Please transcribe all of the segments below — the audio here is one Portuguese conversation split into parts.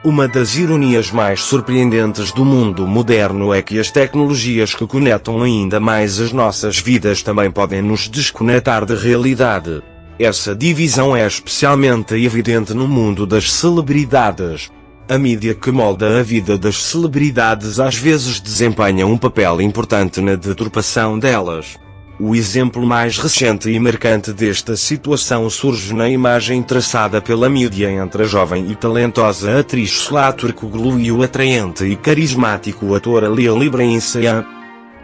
Uma das ironias mais surpreendentes do mundo moderno é que as tecnologias que conectam ainda mais as nossas vidas também podem nos desconectar da realidade. Essa divisão é especialmente evidente no mundo das celebridades. A mídia que molda a vida das celebridades às vezes desempenha um papel importante na deturpação delas. O exemplo mais recente e marcante desta situação surge na imagem traçada pela mídia entre a jovem e talentosa atriz Sıla Türkoğlu e o atraente e carismático ator Ali Ibrahim Sayhan.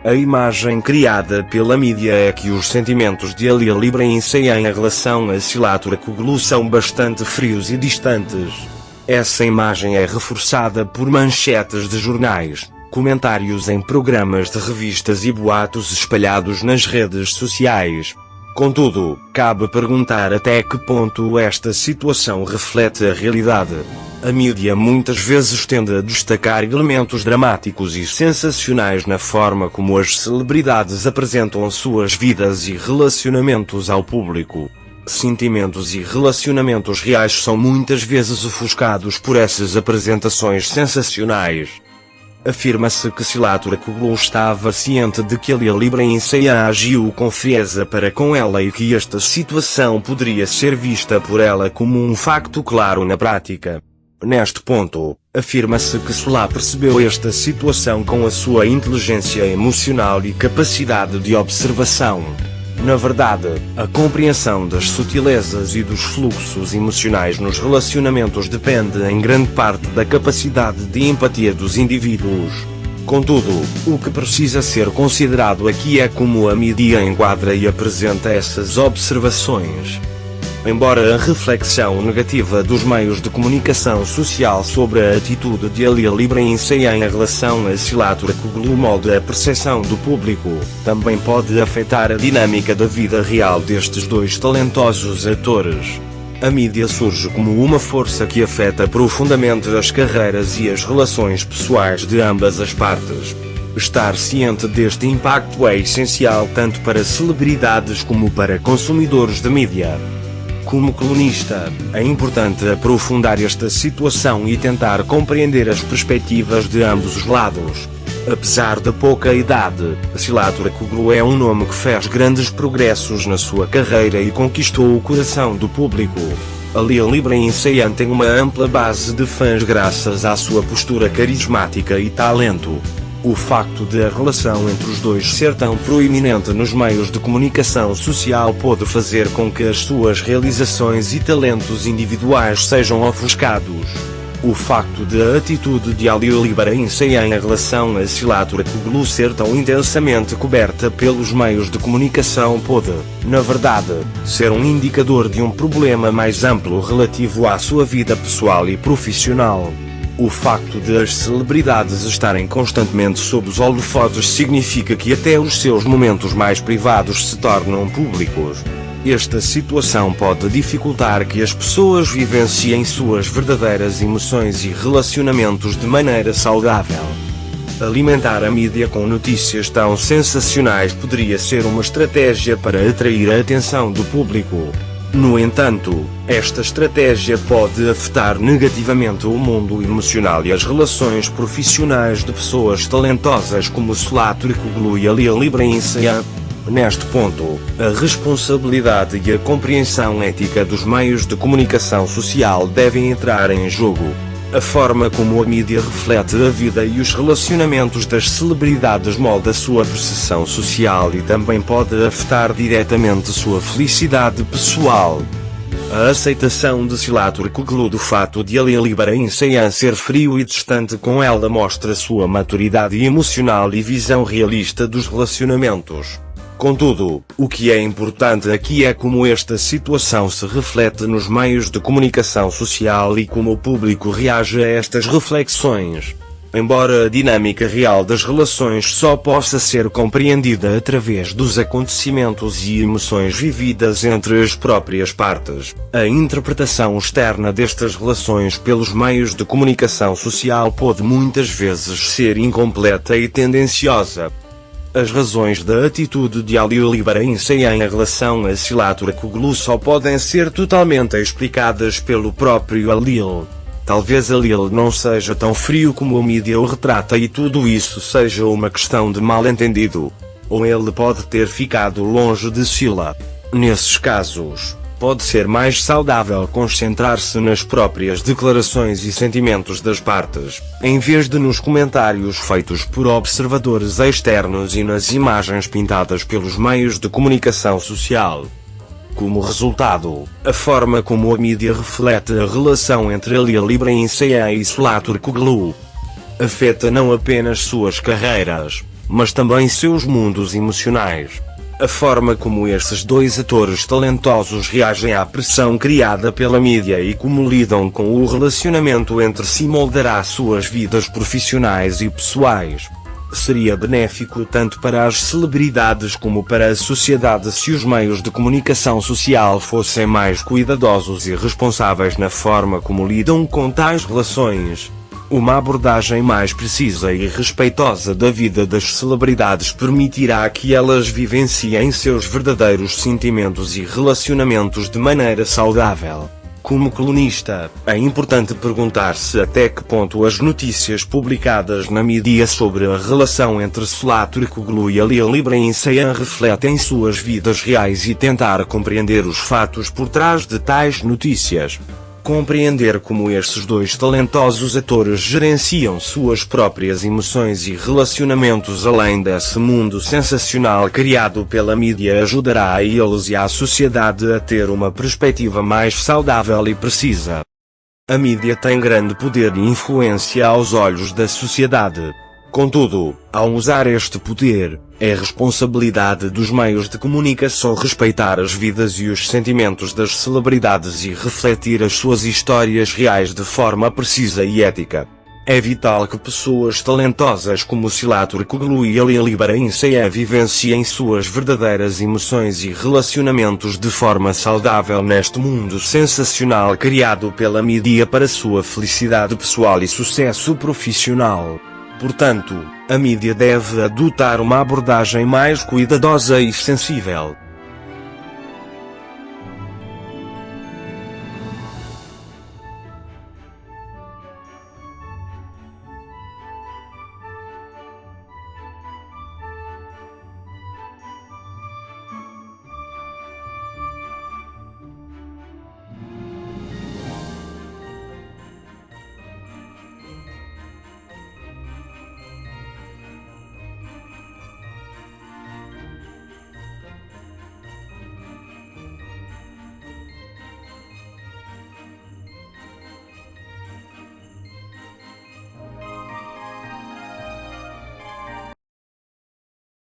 A imagem criada pela mídia é que os sentimentos de Ali Ibrahim Sayhan em relação a Sıla Türkoğlu são bastante frios e distantes. Essa imagem é reforçada por manchetes de jornais, comentários em programas de revistas e boatos espalhados nas redes sociais. Contudo, cabe perguntar até que ponto esta situação reflete a realidade. A mídia muitas vezes tende a destacar elementos dramáticos e sensacionais na forma como as celebridades apresentam suas vidas e relacionamentos ao público. Sentimentos e relacionamentos reais são muitas vezes ofuscados por essas apresentações sensacionais. Afirma-se que Sıla Türkoğlu estava ciente de que Ali Ibrahim Sayhan agiu com frieza para com ela e que esta situação poderia ser vista por ela como um facto claro na prática. Neste ponto, afirma-se que Sıla percebeu esta situação com a sua inteligência emocional e capacidade de observação. Na verdade, a compreensão das sutilezas e dos fluxos emocionais nos relacionamentos depende em grande parte da capacidade de empatia dos indivíduos. Contudo, o que precisa ser considerado aqui é como a mídia enquadra e apresenta essas observações. Embora a reflexão negativa dos meios de comunicação social sobre a atitude de Ali Ibrahim Sayhan em relação a Sıla Türkoğlu molde a percepção do público, também pode afetar a dinâmica da vida real destes dois talentosos atores. A mídia surge como uma força que afeta profundamente as carreiras e as relações pessoais de ambas as partes. Estar ciente deste impacto é essencial tanto para celebridades como para consumidores de mídia. Como colunista, é importante aprofundar esta situação e tentar compreender as perspectivas de ambos os lados. Apesar da pouca idade, Sıla Türkoğlu é um nome que fez grandes progressos na sua carreira e conquistou o coração do público. Ali Ibrahim Sayhan tem uma ampla base de fãs graças à sua postura carismática e talento. O facto de a relação entre os dois ser tão proeminente nos meios de comunicação social pode fazer com que as suas realizações e talentos individuais sejam ofuscados. O facto de a atitude de Ali Ibrahim Sayhan em relação a Sıla Türkoğlu ser tão intensamente coberta pelos meios de comunicação pode, na verdade, ser um indicador de um problema mais amplo relativo à sua vida pessoal e profissional. O facto de as celebridades estarem constantemente sob os holofotes significa que até os seus momentos mais privados se tornam públicos. Esta situação pode dificultar que as pessoas vivenciem suas verdadeiras emoções e relacionamentos de maneira saudável. Alimentar a mídia com notícias tão sensacionais poderia ser uma estratégia para atrair a atenção do público. No entanto, esta estratégia pode afetar negativamente o mundo emocional e as relações profissionais de pessoas talentosas como Sıla Türkoğlu e Ali Ibrahim Sayhan. Neste ponto, a responsabilidade e a compreensão ética dos meios de comunicação social devem entrar em jogo. A forma como a mídia reflete a vida e os relacionamentos das celebridades molda sua percepção social e também pode afetar diretamente sua felicidade pessoal. A aceitação de Sıla Türkoğlu do fato de Ali Ibrahim Sayhan ser frio e distante com ela mostra sua maturidade emocional e visão realista dos relacionamentos. Contudo, o que é importante aqui é como esta situação se reflete nos meios de comunicação social e como o público reage a estas reflexões. Embora a dinâmica real das relações só possa ser compreendida através dos acontecimentos e emoções vividas entre as próprias partes, a interpretação externa destas relações pelos meios de comunicação social pode muitas vezes ser incompleta e tendenciosa. As razões da atitude de Ali Ibrahim Sayhan em relação a Sıla Türkoğlu só podem ser totalmente explicadas pelo próprio Ali. Talvez ali ele não seja tão frio como a mídia o retrata e tudo isso seja uma questão de mal-entendido. Ou ele pode ter ficado longe de Sheila. Nesses casos, pode ser mais saudável concentrar-se nas próprias declarações e sentimentos das partes, em vez de nos comentários feitos por observadores externos e nas imagens pintadas pelos meios de comunicação social. Como resultado, a forma como a mídia reflete a relação entre Ali Ibrahimsean e Zlatan Turkoglu afeta não apenas suas carreiras, mas também seus mundos emocionais. A forma como esses dois atores talentosos reagem à pressão criada pela mídia e como lidam com o relacionamento entre si moldará suas vidas profissionais e pessoais. Seria benéfico tanto para as celebridades como para a sociedade se os meios de comunicação social fossem mais cuidadosos e responsáveis na forma como lidam com tais relações. Uma abordagem mais precisa e respeitosa da vida das celebridades permitirá que elas vivenciem seus verdadeiros sentimentos e relacionamentos de maneira saudável. Como colunista, é importante perguntar-se até que ponto as notícias publicadas na mídia sobre a relação entre Zlatan Turkoglu e Ali Ibrahimsean refletem suas vidas reais e tentar compreender os fatos por trás de tais notícias. Compreender como estes dois talentosos atores gerenciam suas próprias emoções e relacionamentos além desse mundo sensacional criado pela mídia ajudará a eles e à sociedade a ter uma perspectiva mais saudável e precisa. A mídia tem grande poder e influência aos olhos da sociedade. Contudo, ao usar este poder, é responsabilidade dos meios de comunicação respeitar as vidas e os sentimentos das celebridades e refletir as suas histórias reais de forma precisa e ética. É vital que pessoas talentosas como Zlatan Turkoglu e Ali Ibrahimsean vivenciem suas verdadeiras emoções e relacionamentos de forma saudável neste mundo sensacional criado pela mídia para sua felicidade pessoal e sucesso profissional. Portanto, a mídia deve adotar uma abordagem mais cuidadosa e sensível.